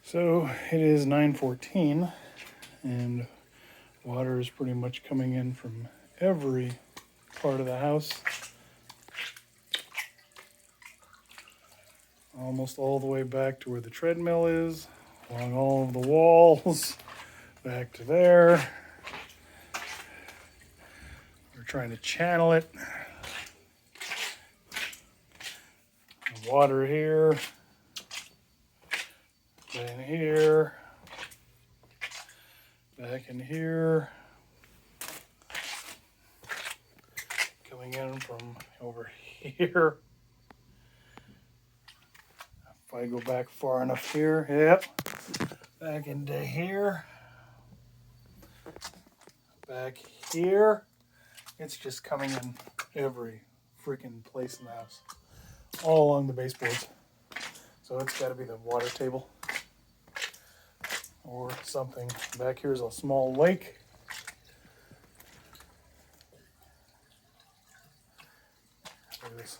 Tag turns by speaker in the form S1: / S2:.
S1: So it is 9:14 and water is pretty much coming in from every part of the house. Almost all the way back to where the treadmill is, along all of the walls, back to there. We're trying to channel it. Water here, then here, back in here, coming in from over here. If I go back far enough here, yep, back into here, back here. It's just coming in every freaking place in the house, all along the baseboards. So it's got to be the water table or something. Back here is a small lake. Look at this.